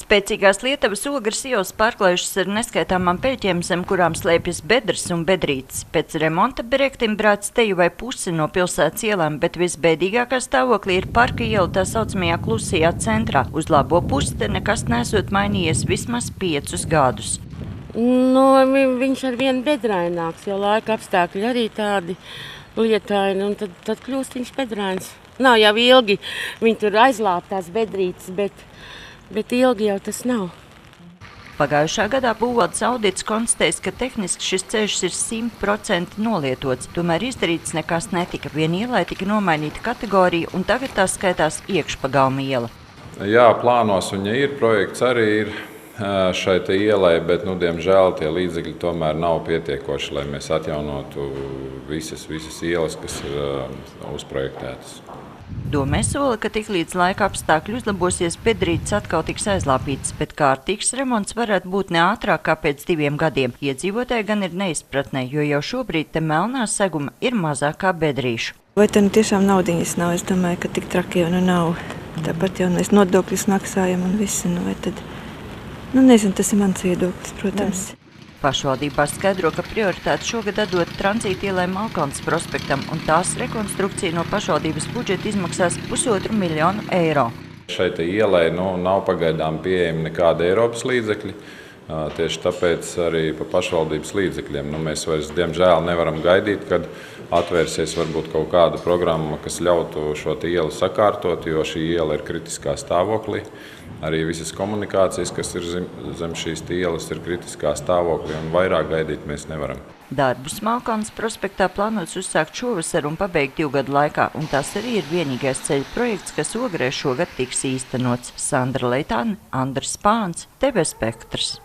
Spēcīgās Lietavas ogres ielas pārklājušas ar neskaitāmām peļķiem, zem kurām slēpjas bedres un bedrītes. Pēc remonta Berektim brāc teju vai pusi no pilsētas ielām, bet visbēdīgākā stāvoklī ir Parka iela tā saucamajā klusajā centrā. Uz labo pusi te nekas nesot mainījies vismaz 5 gadus. Viņš ar vienu bedraināks, jo laika apstākļi arī tādi lietaini, un tad kļūst viņš bedrains. Nav jau ilgi, viņi tur aizlāp tās bedrītes, bet ilgi jau tas nav. Pagājušā gadā būvvaldes audits konstatējis, ka tehniski šis ceļš ir 100% nolietots. Tomēr izdarīts nekas netika. Vien ielai tika nomainīta kategorija, un tagad tā skaitās iekšpagalma iela. Jā, plānos un ja ir projekts arī ir šai te ielai, bet, diemžēl, tie līdzekļi tomēr nav pietiekoši, lai mēs atjaunotu visas ielas, kas ir uzprojektētas. Domē sola, ka tiklīdz laika apstākļi uzlabosies, bedrītes atkal tiks aizlāpītas, bet kārtīgs remonts varētu būt ne ātrāk kā pēc 2 gadiem. Iedzīvotāji gan ir neizpratnē, jo jau šobrīd te melnā seguma ir mazāk kā bedrīšu. Vai te tiešām naudiņas nav? Es domāju, ka tik traki jau nav. Tāpat jau mēs nodokļus maksājam un visi. Nezinu, tas ir mans viedoklis, protams. Pašvaldībā skaidro, ka prioritāte šogad atdot tranzīta ielai Malkalnes prospektam, un tās rekonstrukcija no pašvaldības budžeta izmaksās $1,5 miljonu eiro. Šai te ielai nav pagaidām pieejami nekādi Eiropas līdzekļi. Tieši tāpēc arī pa pašvaldības līdzekļiem mēs vairs, diemžēl, nevaram gaidīt, kad atvērsies varbūt kaut kāda programma, kas ļautu šo te ielu sakārtot, jo šī iela ir kritiskā stāvoklī. Arī visas komunikācijas, kas ir zem šīs ielas, ir kritiskā stāvoklī, un vairāk gaidīt mēs nevaram. Darbus Malkalnes prospektā plānots uzsākt šovasar un pabeigt 2 gadu laikā, un tas arī ir vienīgais ceļu projekts, kas Ogrē šogad tiks īstenots. Sandra Leitāne, Andris Spāns, TV Spektrs.